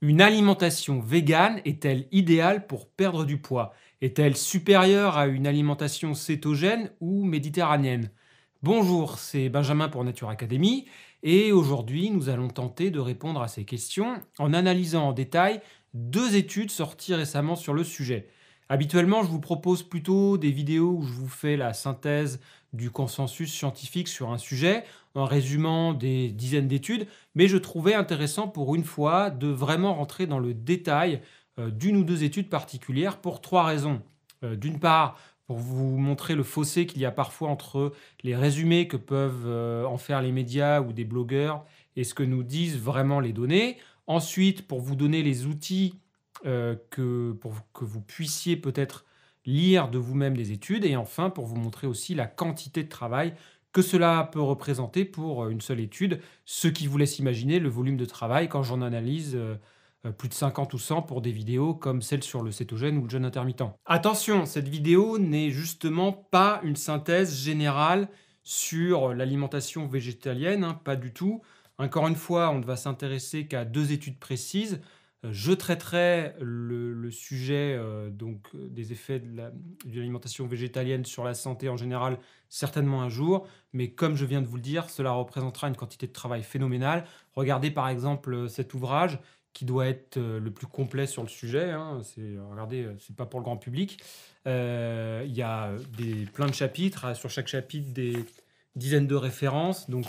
Une alimentation végane est-elle idéale pour perdre du poids? Est-elle supérieure à une alimentation cétogène ou méditerranéenne? Bonjour, c'est Benjamin pour Nature Academy et aujourd'hui nous allons tenter de répondre à ces questions en analysant en détail deux études sorties récemment sur le sujet. Habituellement, je vous propose plutôt des vidéos où je vous fais la synthèse du consensus scientifique sur un sujet en résumant des dizaines d'études, mais je trouvais intéressant pour une fois de vraiment rentrer dans le détail d'une ou deux études particulières pour trois raisons. D'une part, pour vous montrer le fossé qu'il y a parfois entre les résumés que peuvent en faire les médias ou des blogueurs et ce que nous disent vraiment les données. Ensuite, pour vous donner les outils pour que vous puissiez peut-être lire de vous-même des études. Et enfin, pour vous montrer aussi la quantité de travail que cela peut représenter pour une seule étude, ce qui vous laisse imaginer le volume de travail quand j'en analyse plus de 50 ou 100 pour des vidéos comme celle sur le cétogène ou le jeûne intermittent. Attention, cette vidéo n'est justement pas une synthèse générale sur l'alimentation végétalienne, pas du tout. Encore une fois, on ne va s'intéresser qu'à deux études précises. Je traiterai le sujet des effets de l'alimentation végétalienne sur la santé en général certainement un jour, mais comme je viens de vous le dire, cela représentera une quantité de travail phénoménale. Regardez par exemple cet ouvrage qui doit être le plus complet sur le sujet. Regardez, c'est pas pour le grand public. Il y a plein de chapitres, sur chaque chapitre des dizaines de références, donc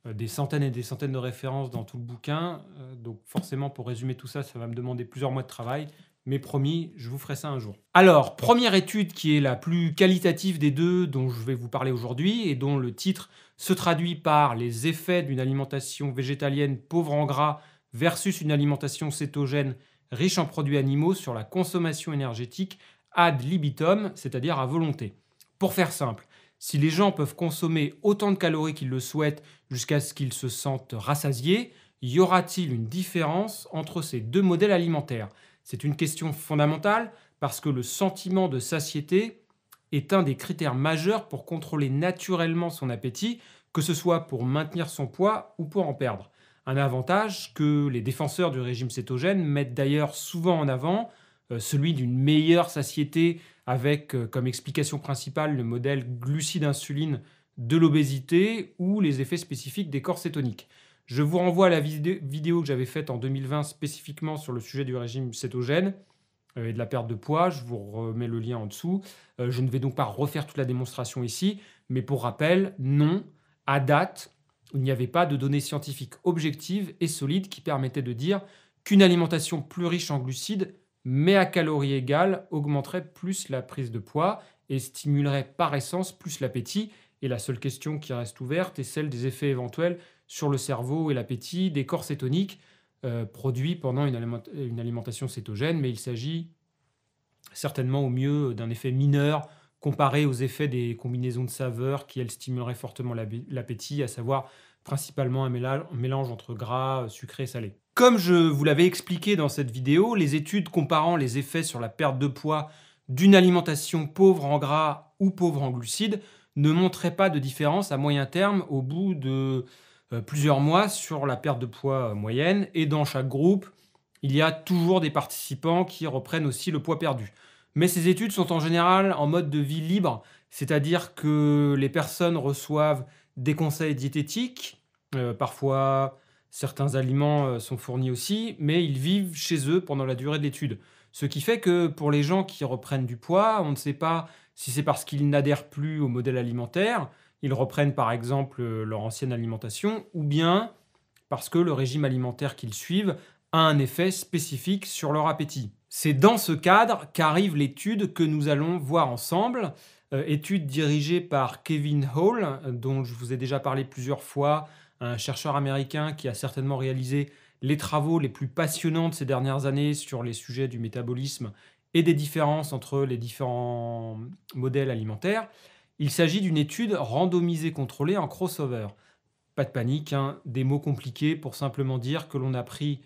des centaines et des centaines de références dans tout le bouquin. Donc forcément, pour résumer tout ça, ça va me demander plusieurs mois de travail. Mais promis, je vous ferai ça un jour. Alors, première étude qui est la plus qualitative des deux dont je vais vous parler aujourd'hui et dont le titre se traduit par les effets d'une alimentation végétalienne pauvre en gras versus une alimentation cétogène riche en produits animaux sur la consommation énergétique ad libitum, c'est-à-dire à volonté. Pour faire simple, si les gens peuvent consommer autant de calories qu'ils le souhaitent jusqu'à ce qu'ils se sentent rassasiés, y aura-t-il une différence entre ces deux modèles alimentaires? C'est une question fondamentale parce que le sentiment de satiété est un des critères majeurs pour contrôler naturellement son appétit, que ce soit pour maintenir son poids ou pour en perdre. Un avantage que les défenseurs du régime cétogène mettent d'ailleurs souvent en avant, celui d'une meilleure satiété avec comme explication principale le modèle glucide-insuline de l'obésité ou les effets spécifiques des corps cétoniques. Je vous renvoie à la vidéo que j'avais faite en 2020 spécifiquement sur le sujet du régime cétogène et de la perte de poids. Je vous remets le lien en dessous. Je ne vais donc pas refaire toute la démonstration ici, mais pour rappel, non, à date, il n'y avait pas de données scientifiques objectives et solides qui permettaient de dire qu'une alimentation plus riche en glucides, mais à calories égales, augmenterait plus la prise de poids et stimulerait par essence plus l'appétit. Et la seule question qui reste ouverte est celle des effets éventuels sur le cerveau et l'appétit des corps cétoniques produits pendant une alimentation cétogène, mais il s'agit certainement au mieux d'un effet mineur comparé aux effets des combinaisons de saveurs qui, elles, stimuleraient fortement l'appétit, à savoir principalement un mélange entre gras, sucré et salé. Comme je vous l'avais expliqué dans cette vidéo, les études comparant les effets sur la perte de poids d'une alimentation pauvre en gras ou pauvre en glucides ne montraient pas de différence à moyen terme au bout de plusieurs mois sur la perte de poids moyenne. Et dans chaque groupe, il y a toujours des participants qui reprennent aussi le poids perdu. Mais ces études sont en général en mode de vie libre, c'est-à-dire que les personnes reçoivent des conseils diététiques, parfois certains aliments sont fournis aussi, mais ils vivent chez eux pendant la durée de l'étude. Ce qui fait que pour les gens qui reprennent du poids, on ne sait pas si c'est parce qu'ils n'adhèrent plus au modèle alimentaire, ils reprennent par exemple leur ancienne alimentation, ou bien parce que le régime alimentaire qu'ils suivent a un effet spécifique sur leur appétit. C'est dans ce cadre qu'arrive l'étude que nous allons voir ensemble, étude dirigée par Kevin Hall, dont je vous ai déjà parlé plusieurs fois, un chercheur américain qui a certainement réalisé les travaux les plus passionnants de ces dernières années sur les sujets du métabolisme et des différences entre les différents modèles alimentaires. Il s'agit d'une étude randomisée contrôlée en crossover. Pas de panique, des mots compliqués pour simplement dire que l'on a pris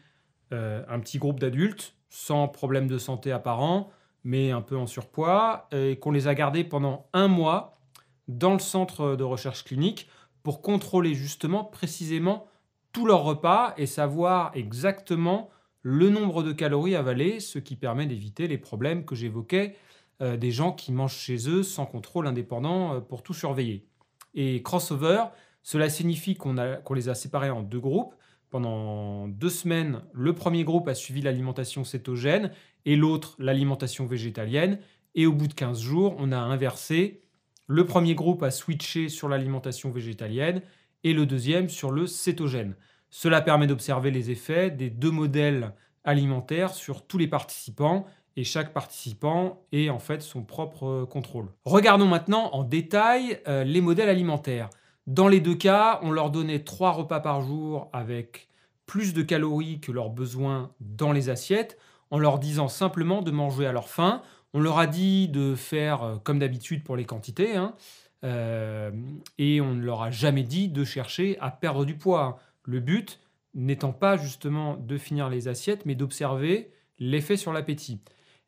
un petit groupe d'adultes sans problème de santé apparent, mais un peu en surpoids, et qu'on les a gardés pendant 1 mois dans le centre de recherche clinique pour contrôler justement précisément tous leurs repas et savoir exactement le nombre de calories avalées, ce qui permet d'éviter les problèmes que j'évoquais des gens qui mangent chez eux sans contrôle indépendant pour tout surveiller. Et crossover, cela signifie qu'on les a séparés en deux groupes. Pendant 2 semaines, le premier groupe a suivi l'alimentation cétogène et l'autre l'alimentation végétalienne. Et au bout de 15 jours, on a inversé. Le premier groupe a switché sur l'alimentation végétalienne et le deuxième sur le cétogène. Cela permet d'observer les effets des deux modèles alimentaires sur tous les participants et chaque participant est en fait son propre contrôle. Regardons maintenant en détail les modèles alimentaires. Dans les deux cas, on leur donnait 3 repas par jour avec plus de calories que leurs besoins dans les assiettes, en leur disant simplement de manger à leur faim. On leur a dit de faire comme d'habitude pour les quantités, et on ne leur a jamais dit de chercher à perdre du poids. Le but n'étant pas justement de finir les assiettes, mais d'observer l'effet sur l'appétit.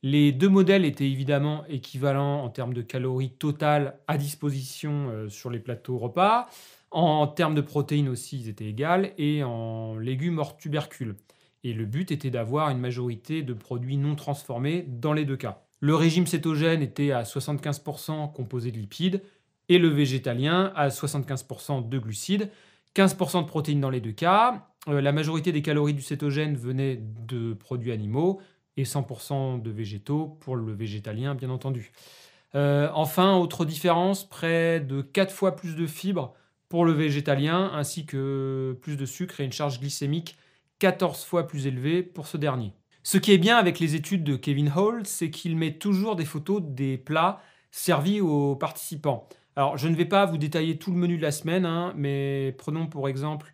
Les deux modèles étaient évidemment équivalents en termes de calories totales à disposition sur les plateaux repas. En termes de protéines aussi, ils étaient égaux, et en légumes hors tubercules. Et le but était d'avoir une majorité de produits non transformés dans les deux cas. Le régime cétogène était à 75% composé de lipides et le végétalien à 75% de glucides, 15% de protéines dans les deux cas. La majorité des calories du cétogène venaient de produits animaux et 100% de végétaux pour le végétalien, bien entendu. Enfin, autre différence, près de 4 fois plus de fibres pour le végétalien, ainsi que plus de sucre et une charge glycémique 14 fois plus élevée pour ce dernier. Ce qui est bien avec les études de Kevin Hall, c'est qu'il met toujours des photos des plats servis aux participants. Alors, je ne vais pas vous détailler tout le menu de la semaine, mais prenons pour exemple,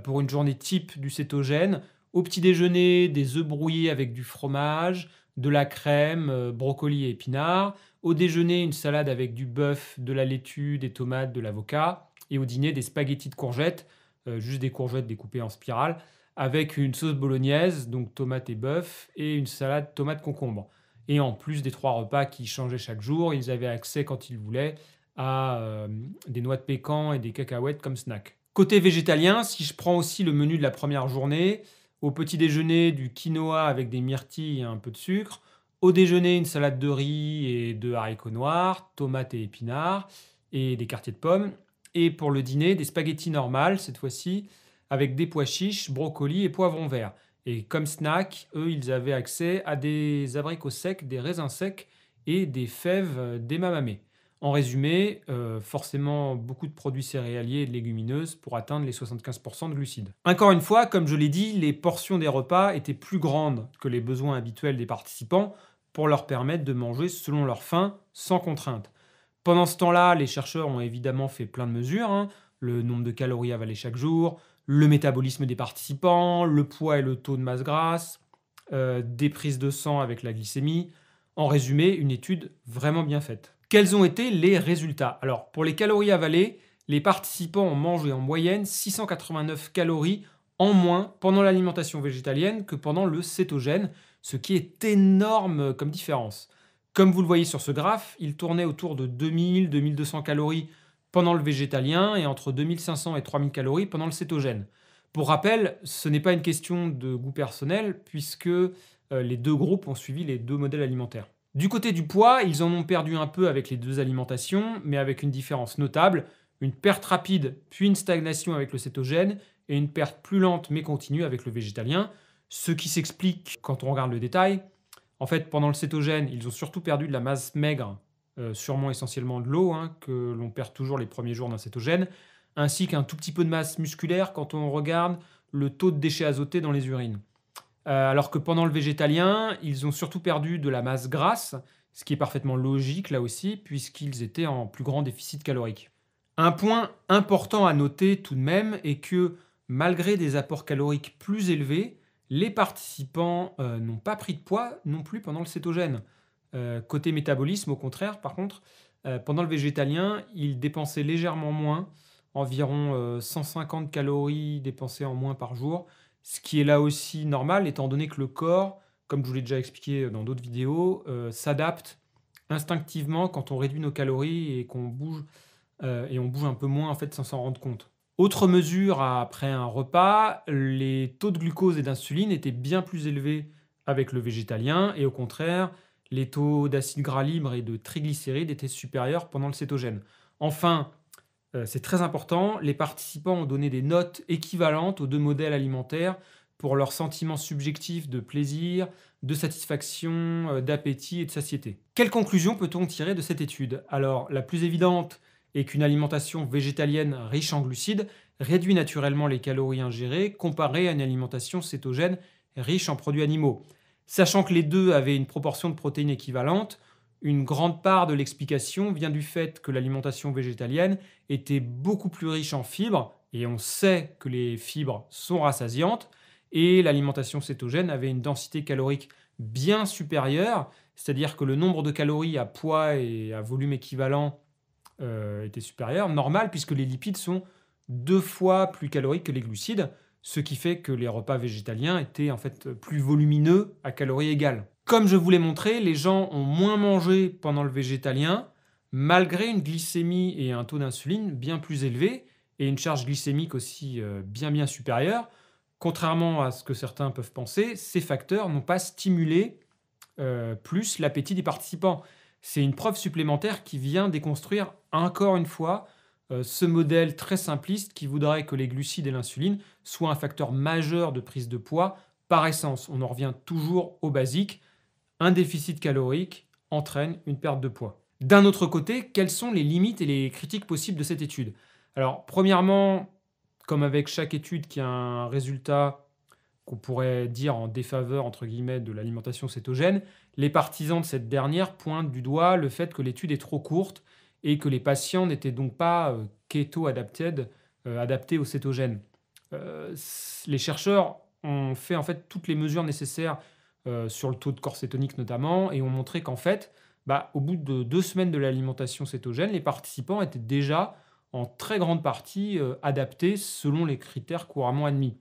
pour une journée type du cétogène, au petit déjeuner, des œufs brouillés avec du fromage, de la crème, brocoli et épinards. Au déjeuner, une salade avec du bœuf, de la laitue, des tomates, de l'avocat. Et au dîner, des spaghettis de courgettes, juste des courgettes découpées en spirale, avec une sauce bolognaise, donc tomate et bœuf, et une salade tomate-concombre. Et en plus des 3 repas qui changeaient chaque jour, ils avaient accès quand ils voulaient à des noix de pécan et des cacahuètes comme snack. Côté végétalien, si je prends aussi le menu de la première journée, au petit déjeuner, du quinoa avec des myrtilles et un peu de sucre. Au déjeuner, une salade de riz et de haricots noirs, tomates et épinards, et des quartiers de pommes. Et pour le dîner, des spaghettis normales, cette fois-ci, avec des pois chiches, brocolis et poivrons verts. Et comme snack, eux, ils avaient accès à des abricots secs, des raisins secs et des fèves d'edamame. En résumé, forcément beaucoup de produits céréaliers et de légumineuses pour atteindre les 75% de glucides. Encore une fois, comme je l'ai dit, les portions des repas étaient plus grandes que les besoins habituels des participants pour leur permettre de manger selon leur faim, sans contrainte. Pendant ce temps-là, les chercheurs ont évidemment fait plein de mesures, le nombre de calories avalées chaque jour, le métabolisme des participants, le poids et le taux de masse grasse, des prises de sang avec la glycémie. En résumé, une étude vraiment bien faite. Quels ont été les résultats? Alors, pour les calories avalées, les participants ont mangé en moyenne 689 calories en moins pendant l'alimentation végétalienne que pendant le cétogène, ce qui est énorme comme différence. Comme vous le voyez sur ce graphe, il tournait autour de 2000-2200 calories pendant le végétalien et entre 2500 et 3000 calories pendant le cétogène. Pour rappel, ce n'est pas une question de goût personnel puisque les deux groupes ont suivi les deux modèles alimentaires. Du côté du poids, ils en ont perdu un peu avec les deux alimentations, mais avec une différence notable, une perte rapide puis une stagnation avec le cétogène et une perte plus lente mais continue avec le végétalien, ce qui s'explique quand on regarde le détail. En fait, pendant le cétogène, ils ont surtout perdu de la masse maigre, sûrement essentiellement de l'eau, que l'on perd toujours les premiers jours d'un cétogène, ainsi qu'un tout petit peu de masse musculaire quand on regarde le taux de déchets azotés dans les urines. Alors que pendant le végétalien, ils ont surtout perdu de la masse grasse, ce qui est parfaitement logique là aussi, puisqu'ils étaient en plus grand déficit calorique. Un point important à noter tout de même est que, malgré des apports caloriques plus élevés, les participants n'ont pas pris de poids non plus pendant le cétogène. Côté métabolisme, au contraire, par contre, pendant le végétalien, ils dépensaient légèrement moins, environ 150 calories dépensées en moins par jour, ce qui est là aussi normal, étant donné que le corps, comme je vous l'ai déjà expliqué dans d'autres vidéos, s'adapte instinctivement quand on réduit nos calories et qu'on bouge, et on bouge un peu moins en fait sans s'en rendre compte. Autre mesure après un repas, les taux de glucose et d'insuline étaient bien plus élevés avec le végétalien et au contraire, les taux d'acide gras libre et de triglycérides étaient supérieurs pendant le cétogène. Enfin, c'est très important, les participants ont donné des notes équivalentes aux deux modèles alimentaires pour leur sentiment subjectif de plaisir, de satisfaction, d'appétit et de satiété. Quelle conclusion peut-on tirer de cette étude? Alors, la plus évidente est qu'une alimentation végétalienne riche en glucides réduit naturellement les calories ingérées comparée à une alimentation cétogène riche en produits animaux. Sachant que les deux avaient une proportion de protéines équivalente, une grande part de l'explication vient du fait que l'alimentation végétalienne était beaucoup plus riche en fibres, et on sait que les fibres sont rassasiantes, et l'alimentation cétogène avait une densité calorique bien supérieure, c'est-à-dire que le nombre de calories à poids et à volume équivalent était supérieur, normal, puisque les lipides sont 2 fois plus caloriques que les glucides, ce qui fait que les repas végétaliens étaient en fait plus volumineux à calories égales. Comme je vous l'ai montré, les gens ont moins mangé pendant le végétalien, malgré une glycémie et un taux d'insuline bien plus élevés, et une charge glycémique aussi bien supérieure. Contrairement à ce que certains peuvent penser, ces facteurs n'ont pas stimulé plus l'appétit des participants. C'est une preuve supplémentaire qui vient déconstruire encore une fois ce modèle très simpliste qui voudrait que les glucides et l'insuline soient un facteur majeur de prise de poids par essence. On en revient toujours au basique. Un déficit calorique entraîne une perte de poids. D'un autre côté, quelles sont les limites et les critiques possibles de cette étude? Alors, premièrement, comme avec chaque étude qui a un résultat qu'on pourrait dire en défaveur, entre guillemets, de l'alimentation cétogène, les partisans de cette dernière pointent du doigt le fait que l'étude est trop courte et que les patients n'étaient donc pas adaptés au cétogène. Les chercheurs ont fait en fait toutes les mesures nécessaires sur le taux de corps cétonique notamment et ont montré qu'en fait, au bout de 2 semaines de l'alimentation cétogène, les participants étaient déjà en très grande partie adaptés selon les critères couramment admis.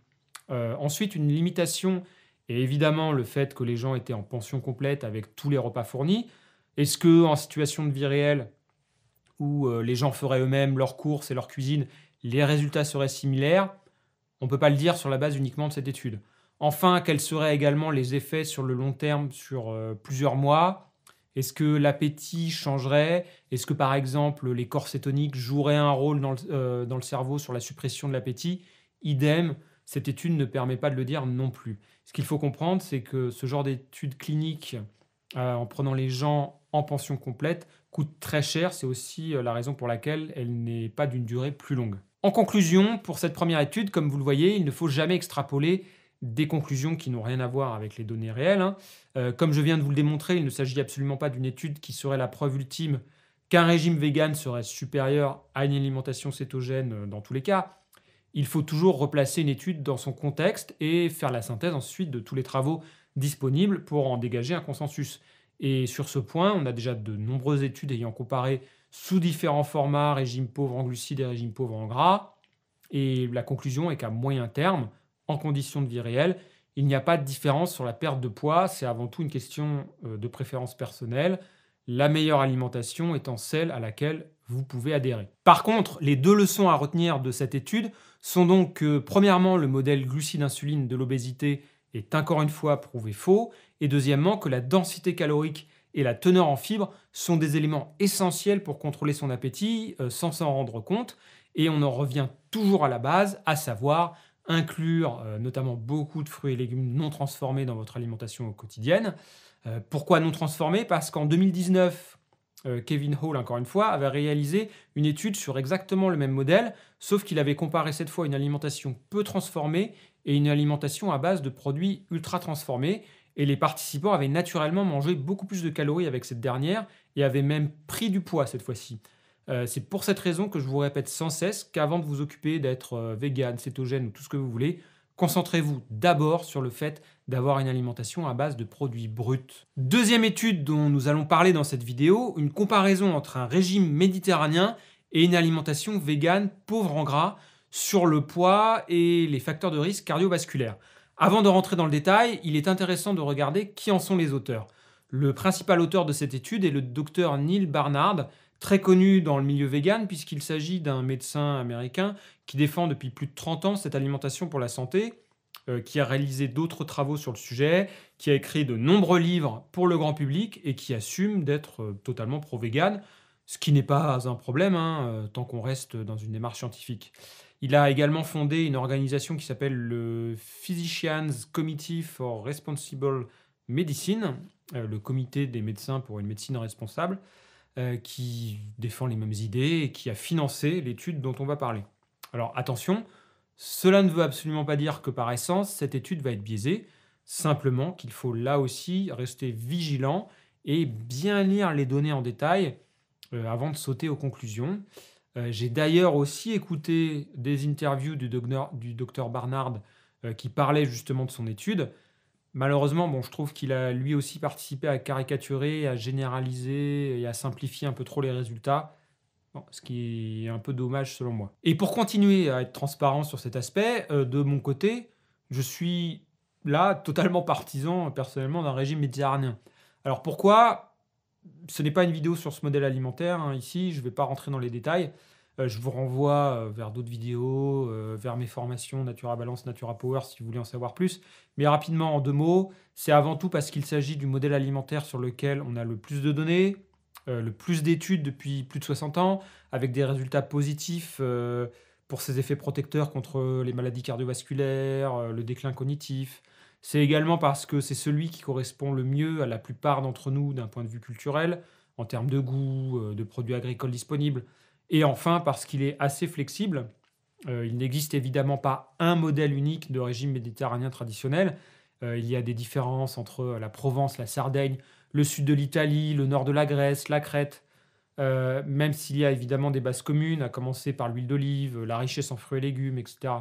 Ensuite, une limitation est évidemment le fait que les gens étaient en pension complète avec tous les repas fournis. Est-ce qu'en situation de vie réelle, où les gens feraient eux-mêmes leurs courses et leur cuisine, les résultats seraient similaires? On ne peut pas le dire sur la base uniquement de cette étude. Enfin, quels seraient également les effets sur le long terme, sur plusieurs mois? Est-ce que l'appétit changerait? Est-ce que par exemple les corps cétoniques joueraient un rôle dans le cerveau sur la suppression de l'appétit? Idem, cette étude ne permet pas de le dire non plus. Ce qu'il faut comprendre, c'est que ce genre d'études cliniques, en prenant les gens en pension complète, coûte très cher. C'est aussi la raison pour laquelle elle n'est pas d'une durée plus longue. En conclusion, pour cette première étude, comme vous le voyez, il ne faut jamais extrapoler des conclusions qui n'ont rien à voir avec les données réelles. Comme je viens de vous le démontrer, il ne s'agit absolument pas d'une étude qui serait la preuve ultime qu'un régime vegan serait supérieur à une alimentation cétogène dans tous les cas. Il faut toujours replacer une étude dans son contexte et faire la synthèse ensuite de tous les travaux disponibles pour en dégager un consensus. Et sur ce point, on a déjà de nombreuses études ayant comparé sous différents formats, régime pauvre en glucides et régime pauvre en gras. Et la conclusion est qu'à moyen terme, en conditions de vie réelle, il n'y a pas de différence sur la perte de poids. C'est avant tout une question de préférence personnelle. La meilleure alimentation étant celle à laquelle vous pouvez adhérer. Par contre, les 2 leçons à retenir de cette étude sont donc que, premièrement, le modèle glucide-insuline de l'obésité est encore une fois prouvé faux, et deuxièmement, que la densité calorique et la teneur en fibres sont des éléments essentiels pour contrôler son appétit sans s'en rendre compte, et on en revient toujours à la base, à savoir inclure notamment beaucoup de fruits et légumes non transformés dans votre alimentation quotidienne. Pourquoi non transformés? Parce qu'en 2019, Kevin Hall, encore une fois, avait réalisé une étude sur exactement le même modèle, sauf qu'il avait comparé cette fois une alimentation peu transformée et une alimentation à base de produits ultra transformés. Et les participants avaient naturellement mangé beaucoup plus de calories avec cette dernière et avaient même pris du poids cette fois-ci. C'est pour cette raison que je vous répète sans cesse qu'avant de vous occuper d'être vegan, cétogène ou tout ce que vous voulez, concentrez-vous d'abord sur le fait d'avoir une alimentation à base de produits bruts. Deuxième étude dont nous allons parler dans cette vidéo, une comparaison entre un régime méditerranéen et une alimentation végane pauvre en gras sur le poids et les facteurs de risque cardiovasculaires. Avant de rentrer dans le détail, il est intéressant de regarder qui en sont les auteurs. Le principal auteur de cette étude est le docteur Neil Barnard, Très connu dans le milieu vegan, puisqu'il s'agit d'un médecin américain qui défend depuis plus de 30 ans cette alimentation pour la santé, qui a réalisé d'autres travaux sur le sujet, qui a écrit de nombreux livres pour le grand public et qui assume d'être totalement pro-vegan, ce qui n'est pas un problème hein, tant qu'on reste dans une démarche scientifique. Il a également fondé une organisation qui s'appelle le Physicians Committee for Responsible Medicine, le comité des médecins pour une médecine responsable, qui défend les mêmes idées et qui a financé l'étude dont on va parler. Alors attention, cela ne veut absolument pas dire que par essence, cette étude va être biaisée, simplement qu'il faut là aussi rester vigilant et bien lire les données en détail avant de sauter aux conclusions. J'ai d'ailleurs aussi écouté des interviews du docteur Barnard qui parlait justement de son étude. Malheureusement, bon, je trouve qu'il a lui aussi participé à caricaturer, à généraliser et à simplifier un peu trop les résultats, bon, ce qui est un peu dommage selon moi. Et pour continuer à être transparent sur cet aspect, de mon côté, je suis là totalement partisan personnellement d'un régime méditerranéen. Alors pourquoi? Ce n'est pas une vidéo sur ce modèle alimentaire, hein, ici, je ne vais pas rentrer dans les détails. Je vous renvoie vers d'autres vidéos, vers mes formations Natura Balance, Natura Power si vous voulez en savoir plus. Mais rapidement, en 2 mots, c'est avant tout parce qu'il s'agit du modèle alimentaire sur lequel on a le plus de données, le plus d'études depuis plus de 60 ans, avec des résultats positifs pour ses effets protecteurs contre les maladies cardiovasculaires, le déclin cognitif. C'est également parce que c'est celui qui correspond le mieux à la plupart d'entre nous d'un point de vue culturel, en termes de goût, de produits agricoles disponibles. Et enfin, parce qu'il est assez flexible, il n'existe évidemment pas un modèle unique de régime méditerranéen traditionnel. Il y a des différences entre la Provence, la Sardaigne, le sud de l'Italie, le nord de la Grèce, la Crète, même s'il y a évidemment des bases communes, à commencer par l'huile d'olive, la richesse en fruits et légumes, etc.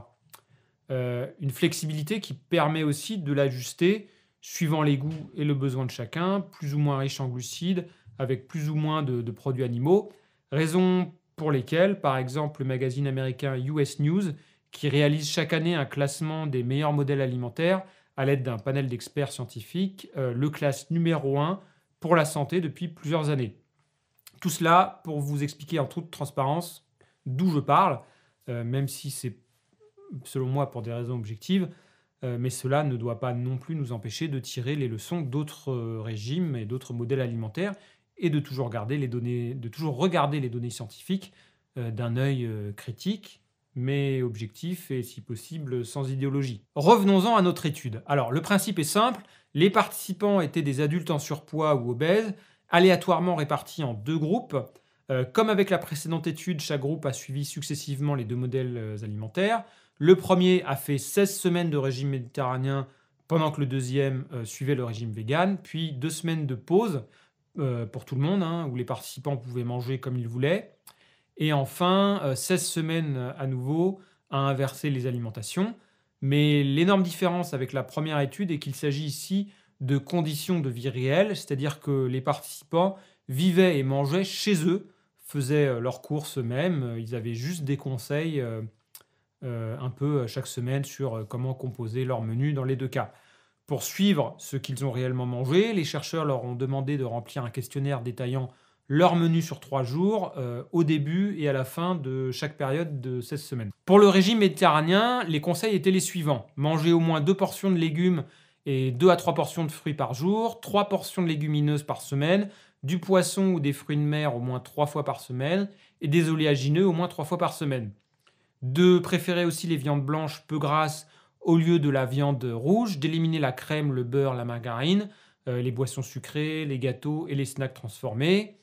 Une flexibilité qui permet aussi de l'ajuster suivant les goûts et le besoin de chacun, plus ou moins riche en glucides, avec plus ou moins de produits animaux. Raison pour lesquelles, par exemple, le magazine américain US News, qui réalise chaque année un classement des meilleurs modèles alimentaires à l'aide d'un panel d'experts scientifiques, le classe numéro 1 pour la santé depuis plusieurs années. Tout cela pour vous expliquer en toute transparence d'où je parle, même si c'est selon moi pour des raisons objectives, mais cela ne doit pas non plus nous empêcher de tirer les leçons d'autres régimes et d'autres modèles alimentaires et de toujours regarder les données scientifiques d'un œil critique, mais objectif et si possible sans idéologie. Revenons-en à notre étude. Alors le principe est simple, les participants étaient des adultes en surpoids ou obèses, aléatoirement répartis en 2 groupes. Comme avec la précédente étude, chaque groupe a suivi successivement les 2 modèles alimentaires. Le premier a fait 16 semaines de régime méditerranéen pendant que le deuxième suivait le régime vegan, puis 2 semaines de pause pour tout le monde, hein, où les participants pouvaient manger comme ils voulaient. Et enfin, 16 semaines à nouveau à inverser les alimentations. Mais l'énorme différence avec la première étude est qu'il s'agit ici de conditions de vie réelles, c'est-à-dire que les participants vivaient et mangeaient chez eux, faisaient leurs courses eux-mêmes, ils avaient juste des conseils un peu chaque semaine sur comment composer leur menu dans les 2 cas. Pour suivre ce qu'ils ont réellement mangé, les chercheurs leur ont demandé de remplir un questionnaire détaillant leur menu sur 3 jours, au début et à la fin de chaque période de 16 semaines. Pour le régime méditerranéen, les conseils étaient les suivants. Manger au moins 2 portions de légumes et 2 à 3 portions de fruits par jour, 3 portions de légumineuses par semaine, du poisson ou des fruits de mer au moins 3 fois par semaine et des oléagineux au moins 3 fois par semaine. De préférer aussi les viandes blanches peu grasses au lieu de la viande rouge, d'éliminer la crème, le beurre, la margarine, les boissons sucrées, les gâteaux et les snacks transformés,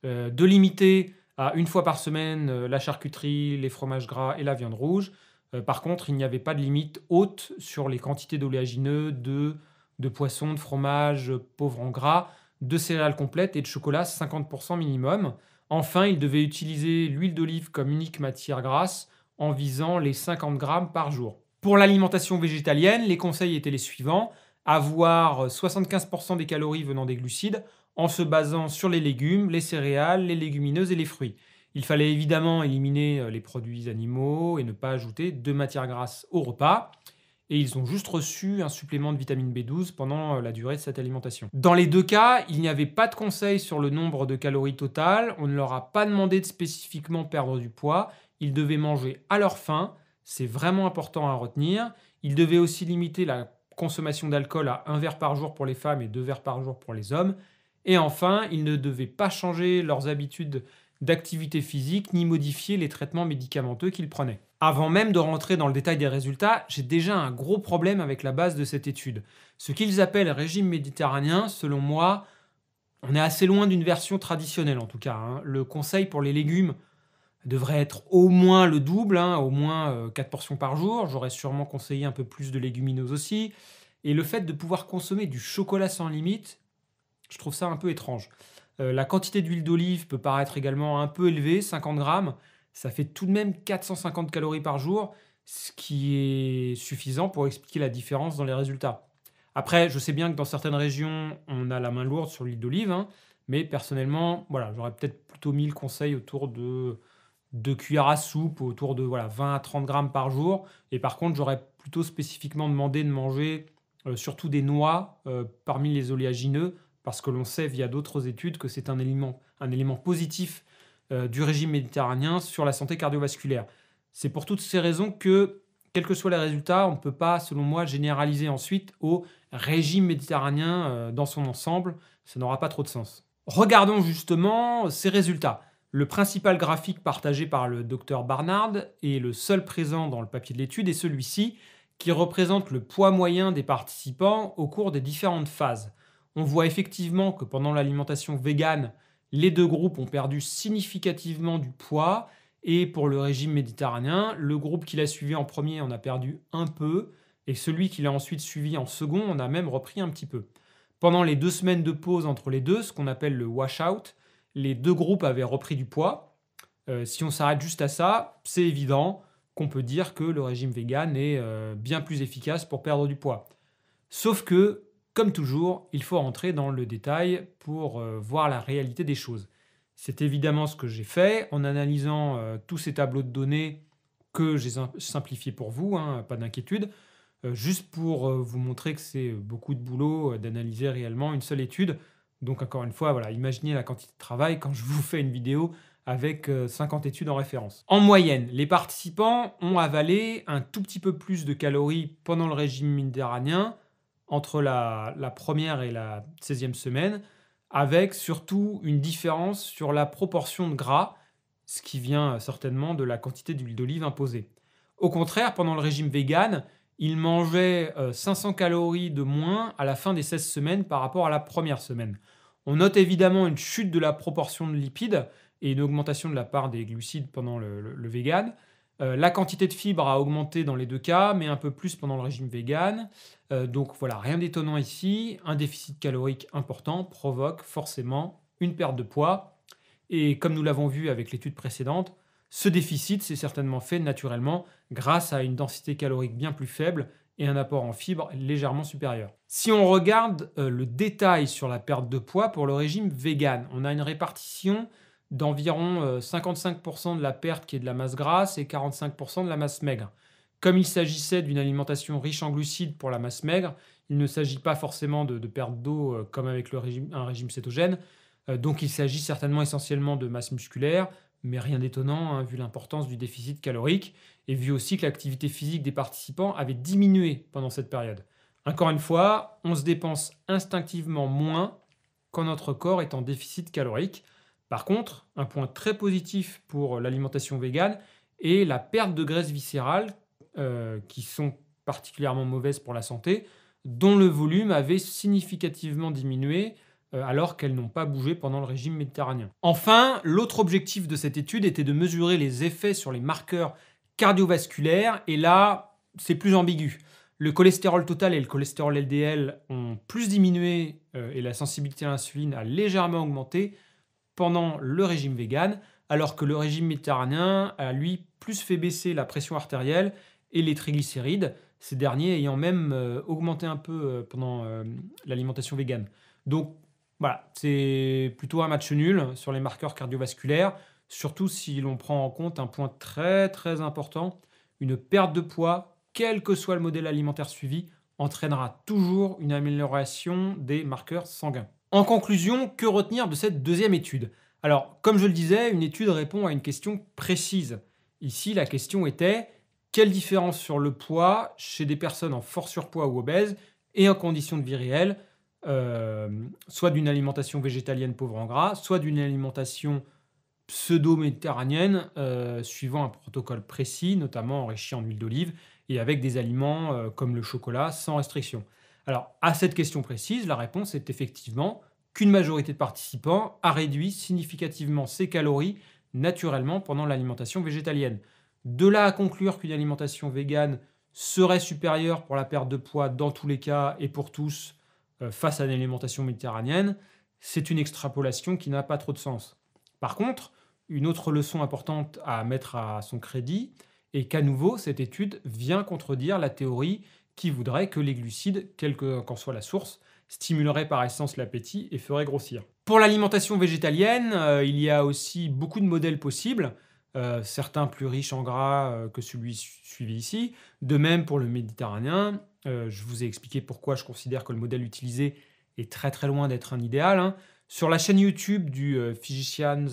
de limiter à 1 fois par semaine la charcuterie, les fromages gras et la viande rouge. Par contre, il n'y avait pas de limite haute sur les quantités d'oléagineux, de poissons, de fromage pauvre en gras, de céréales complètes et de chocolat 50% minimum. Enfin, il devait utiliser l'huile d'olive comme unique matière grasse en visant les 50 grammes par jour. Pour l'alimentation végétalienne, les conseils étaient les suivants. Avoir 75% des calories venant des glucides en se basant sur les légumes, les céréales, les légumineuses et les fruits. Il fallait évidemment éliminer les produits animaux et ne pas ajouter de matières grasses au repas. et ils ont juste reçu un supplément de vitamine B12 pendant la durée de cette alimentation. Dans les deux cas, il n'y avait pas de conseil sur le nombre de calories totales, on ne leur a pas demandé de spécifiquement perdre du poids, ils devaient manger à leur faim, c'est vraiment important à retenir. Ils devaient aussi limiter la consommation d'alcool à 1 verre par jour pour les femmes et 2 verres par jour pour les hommes. Et enfin, ils ne devaient pas changer leurs habitudes d'activité physique ni modifier les traitements médicamenteux qu'ils prenaient. Avant même de rentrer dans le détail des résultats, j'ai déjà un gros problème avec la base de cette étude. Ce qu'ils appellent régime méditerranéen, selon moi, on est assez loin d'une version traditionnelle en tout cas. Le conseil pour les légumes devrait être au moins le double, au moins 4 portions par jour. J'aurais sûrement conseillé un peu plus de légumineuses aussi. Et le fait de pouvoir consommer du chocolat sans limite, je trouve ça un peu étrange. La quantité d'huile d'olive peut paraître également un peu élevée, 50 grammes. Ça fait tout de même 450 calories par jour, ce qui est suffisant pour expliquer la différence dans les résultats. Après, je sais bien que dans certaines régions, on a la main lourde sur l'huile d'olive, mais personnellement, voilà, j'aurais peut-être plutôt mis le conseil autour de 2 cuillères à soupe, autour de 20 à 30 grammes par jour. Et par contre, j'aurais plutôt spécifiquement demandé de manger surtout des noix parmi les oléagineux, parce que l'on sait via d'autres études que c'est un élément positif du régime méditerranéen sur la santé cardiovasculaire. C'est pour toutes ces raisons que, quels que soient les résultats, on ne peut pas, selon moi, généraliser ensuite au régime méditerranéen dans son ensemble. Ça n'aura pas trop de sens. Regardons justement ces résultats. Le principal graphique partagé par le docteur Barnard et le seul présent dans le papier de l'étude est celui-ci, qui représente le poids moyen des participants au cours des différentes phases. On voit effectivement que pendant l'alimentation végane, les deux groupes ont perdu significativement du poids, et pour le régime méditerranéen, le groupe qui l'a suivi en premier en a perdu un peu, et celui qui l'a ensuite suivi en second en a même repris un petit peu. Pendant les 2 semaines de pause entre les deux, ce qu'on appelle le washout, les deux groupes avaient repris du poids. Si on s'arrête juste à ça, c'est évident qu'on peut dire que le régime vegan est bien plus efficace pour perdre du poids. Sauf que, comme toujours, il faut rentrer dans le détail pour voir la réalité des choses. C'est évidemment ce que j'ai fait en analysant tous ces tableaux de données que j'ai simplifiés pour vous, pas d'inquiétude, juste pour vous montrer que c'est beaucoup de boulot d'analyser réellement une seule étude. Donc encore une fois, voilà, imaginez la quantité de travail quand je vous fais une vidéo avec 50 études en référence. En moyenne, les participants ont avalé un tout petit peu plus de calories pendant le régime méditerranéen, entre la première et la 16e semaine, avec surtout une différence sur la proportion de gras, ce qui vient certainement de la quantité d'huile d'olive imposée. Au contraire, pendant le régime vegan, ils mangeaient 500 calories de moins à la fin des 16 semaines par rapport à la première semaine. On note évidemment une chute de la proportion de lipides et une augmentation de la part des glucides pendant le vegan. La quantité de fibres a augmenté dans les deux cas, mais un peu plus pendant le régime vegan. Donc voilà, rien d'étonnant ici. Un déficit calorique important provoque forcément une perte de poids. Et comme nous l'avons vu avec l'étude précédente, ce déficit s'est certainement fait naturellement grâce à une densité calorique bien plus faible et un apport en fibres légèrement supérieur. Si on regarde le détail sur la perte de poids pour le régime vegan, on a une répartition d'environ 55% de la perte qui est de la masse grasse et 45% de la masse maigre. Comme il s'agissait d'une alimentation riche en glucides pour la masse maigre, il ne s'agit pas forcément de perte d'eau comme avec un régime cétogène. Donc il s'agit certainement essentiellement de masse musculaire, mais rien d'étonnant vu l'importance du déficit calorique et vu aussi que l'activité physique des participants avait diminué pendant cette période. Encore une fois, on se dépense instinctivement moins quand notre corps est en déficit calorique. Par contre, un point très positif pour l'alimentation végane est la perte de graisses viscérales qui sont particulièrement mauvaises pour la santé, dont le volume avait significativement diminué alors qu'elles n'ont pas bougé pendant le régime méditerranéen. Enfin, l'autre objectif de cette étude était de mesurer les effets sur les marqueurs cardiovasculaires, et là, c'est plus ambigu. Le cholestérol total et le cholestérol LDL ont plus diminué et la sensibilité à l'insuline a légèrement augmenté pendant le régime vegan, alors que le régime méditerranéen a lui plus fait baisser la pression artérielle et les triglycérides, ces derniers ayant même augmenté un peu pendant l'alimentation végane. Donc voilà, c'est plutôt un match nul sur les marqueurs cardiovasculaires, surtout si l'on prend en compte un point très très important, une perte de poids quel que soit le modèle alimentaire suivi, entraînera toujours une amélioration des marqueurs sanguins. En conclusion, que retenir de cette deuxième étude? Alors, comme je le disais, une étude répond à une question précise. Ici, la question était: quelle différence sur le poids chez des personnes en fort surpoids ou obèses et en conditions de vie réelle, soit d'une alimentation végétalienne pauvre en gras, soit d'une alimentation pseudo-méditerranéenne, suivant un protocole précis, notamment enrichi en huile d'olive et avec des aliments comme le chocolat sans restriction. Alors, à cette question précise, la réponse est effectivement qu'une majorité de participants a réduit significativement ses calories naturellement pendant l'alimentation végétalienne. De là à conclure qu'une alimentation végane serait supérieure pour la perte de poids dans tous les cas et pour tous face à une alimentation méditerranéenne, c'est une extrapolation qui n'a pas trop de sens. Par contre, une autre leçon importante à mettre à son crédit est qu'à nouveau, cette étude vient contredire la théorie qui voudrait que les glucides, quelle qu'en soit la source, stimuleraient par essence l'appétit et feraient grossir. Pour l'alimentation végétalienne, il y a aussi beaucoup de modèles possibles, certains plus riches en gras que celui suivi ici. De même pour le méditerranéen, je vous ai expliqué pourquoi je considère que le modèle utilisé est très très loin d'être un idéal, hein. Sur la chaîne YouTube du Physicians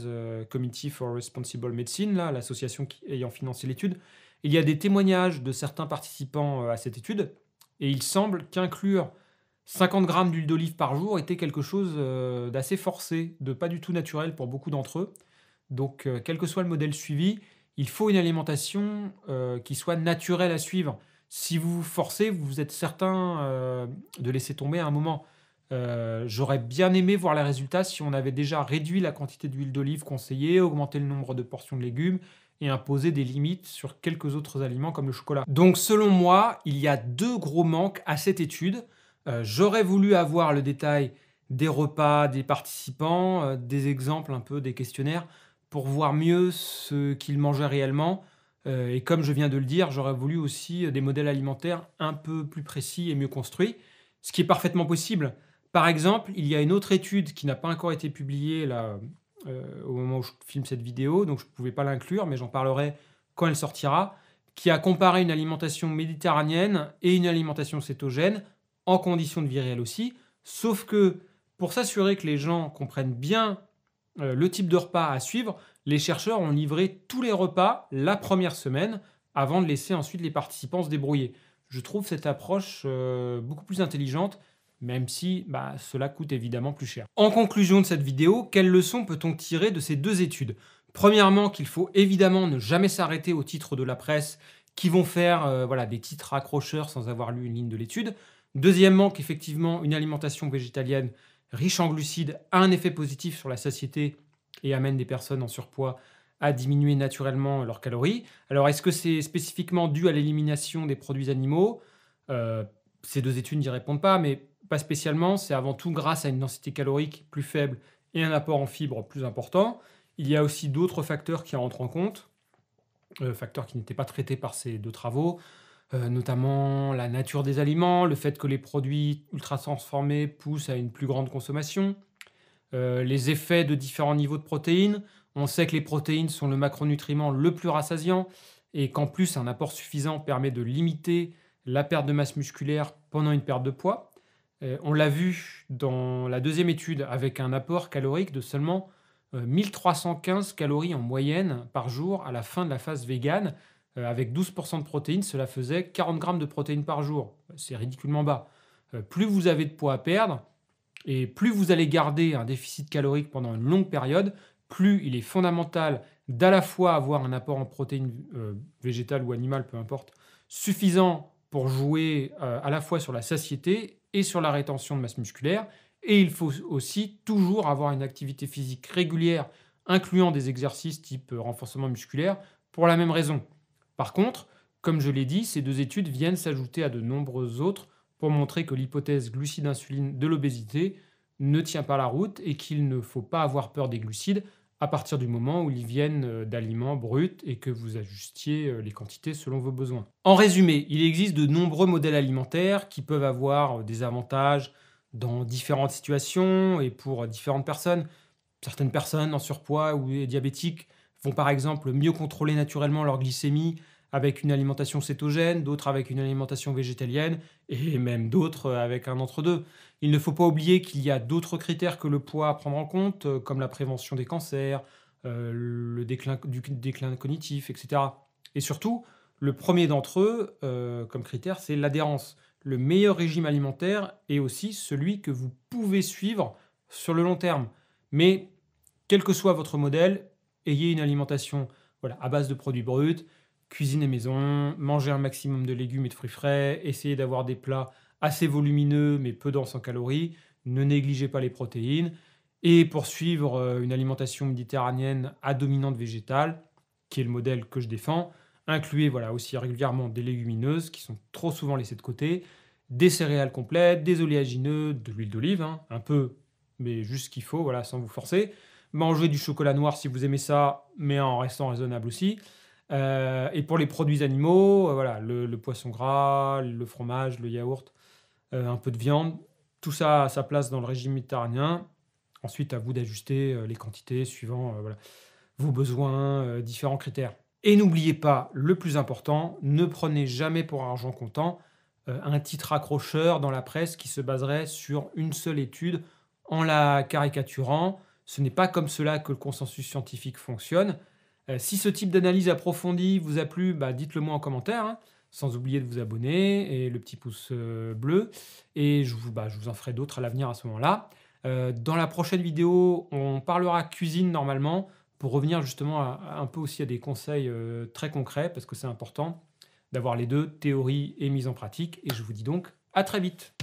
Committee for Responsible Medicine, là, l'association ayant financé l'étude, il y a des témoignages de certains participants à cette étude, et il semble qu'inclure 50 grammes d'huile d'olive par jour était quelque chose d'assez forcé, de pas du tout naturel pour beaucoup d'entre eux. Donc, quel que soit le modèle suivi, il faut une alimentation qui soit naturelle à suivre. Si vous vous forcez, vous êtes certain de laisser tomber à un moment. J'aurais bien aimé voir les résultats si on avait déjà réduit la quantité d'huile d'olive conseillée, augmenté le nombre de portions de légumes et imposé des limites sur quelques autres aliments comme le chocolat. Donc selon moi, il y a deux gros manques à cette étude. J'aurais voulu avoir le détail des repas des participants, des exemples un peu des questionnaires pour voir mieux ce qu'ils mangeaient réellement. Et comme je viens de le dire, j'aurais voulu aussi des modèles alimentaires un peu plus précis et mieux construits, ce qui est parfaitement possible. Par exemple, il y a une autre étude qui n'a pas encore été publiée là, au moment où je filme cette vidéo, donc je ne pouvais pas l'inclure, mais j'en parlerai quand elle sortira, qui a comparé une alimentation méditerranéenne et une alimentation cétogène, en conditions de vie réelle aussi, sauf que pour s'assurer que les gens comprennent bien le type de repas à suivre, les chercheurs ont livré tous les repas la première semaine, avant de laisser ensuite les participants se débrouiller. Je trouve cette approche beaucoup plus intelligente, même si cela coûte évidemment plus cher. En conclusion de cette vidéo, quelles leçons peut-on tirer de ces deux études? Premièrement, qu'il faut évidemment ne jamais s'arrêter aux titres de la presse qui vont faire des titres accrocheurs sans avoir lu une ligne de l'étude. Deuxièmement, qu'effectivement, une alimentation végétalienne riche en glucides a un effet positif sur la satiété et amène des personnes en surpoids à diminuer naturellement leurs calories. Alors, est-ce que c'est spécifiquement dû à l'élimination des produits animaux? Ces deux études n'y répondent pas, mais pas spécialement. C'est avant tout grâce à une densité calorique plus faible et un apport en fibres plus important. Il y a aussi d'autres facteurs qui entrent en compte, facteurs qui n'étaient pas traités par ces deux travaux, notamment la nature des aliments, le fait que les produits ultra transformés poussent à une plus grande consommation, les effets de différents niveaux de protéines. On sait que les protéines sont le macronutriment le plus rassasiant et qu'en plus un apport suffisant permet de limiter la perte de masse musculaire pendant une perte de poids. On l'a vu dans la deuxième étude avec un apport calorique de seulement 1315 calories en moyenne par jour à la fin de la phase végane. Avec 12% de protéines, cela faisait 40 grammes de protéines par jour. C'est ridiculement bas. Plus vous avez de poids à perdre et plus vous allez garder un déficit calorique pendant une longue période, plus il est fondamental d'à la fois avoir un apport en protéines végétales ou animales, peu importe, suffisant pour jouer à la fois sur la satiété et sur la rétention de masse musculaire. Et il faut aussi toujours avoir une activité physique régulière, incluant des exercices type renforcement musculaire, pour la même raison. Par contre, comme je l'ai dit, ces deux études viennent s'ajouter à de nombreuses autres pour montrer que l'hypothèse glucide-insuline de l'obésité ne tient pas la route et qu'il ne faut pas avoir peur des glucides à partir du moment où ils viennent d'aliments bruts et que vous ajustiez les quantités selon vos besoins. En résumé, il existe de nombreux modèles alimentaires qui peuvent avoir des avantages dans différentes situations et pour différentes personnes. Certaines personnes en surpoids ou diabétiques vont par exemple mieux contrôler naturellement leur glycémie avec une alimentation cétogène, d'autres avec une alimentation végétalienne, et même d'autres avec un entre-deux. Il ne faut pas oublier qu'il y a d'autres critères que le poids à prendre en compte, comme la prévention des cancers, le déclin cognitif, etc. Et surtout, le premier d'entre eux, comme critère, c'est l'adhérence. Le meilleur régime alimentaire est aussi celui que vous pouvez suivre sur le long terme. Mais quel que soit votre modèle, ayez une alimentation voilà, à base de produits bruts, cuisinez maison, mangez un maximum de légumes et de fruits frais, essayez d'avoir des plats assez volumineux mais peu denses en calories, ne négligez pas les protéines, et pour suivre une alimentation méditerranéenne à dominante végétale, qui est le modèle que je défends, incluez voilà, aussi régulièrement des légumineuses qui sont trop souvent laissées de côté, des céréales complètes, des oléagineux, de l'huile d'olive, hein, un peu, mais juste ce qu'il faut, voilà, sans vous forcer. Mangez du chocolat noir si vous aimez ça, mais en restant raisonnable aussi. Et pour les produits animaux, voilà, le poisson gras, le fromage, le yaourt, un peu de viande, tout ça a sa place dans le régime méditerranéen. Ensuite, à vous d'ajuster les quantités suivant voilà, vos besoins, différents critères. Et n'oubliez pas, le plus important, ne prenez jamais pour argent comptant un titre accrocheur dans la presse qui se baserait sur une seule étude en la caricaturant. Ce n'est pas comme cela que le consensus scientifique fonctionne. Si ce type d'analyse approfondie vous a plu, bah, dites-le moi en commentaire, hein, sans oublier de vous abonner et le petit pouce bleu. Et je vous en ferai d'autres à l'avenir à ce moment-là. Dans la prochaine vidéo, on parlera cuisine normalement, pour revenir justement un peu aussi à des conseils très concrets, parce que c'est important d'avoir les deux, théorie et mise en pratique. Et je vous dis donc à très vite.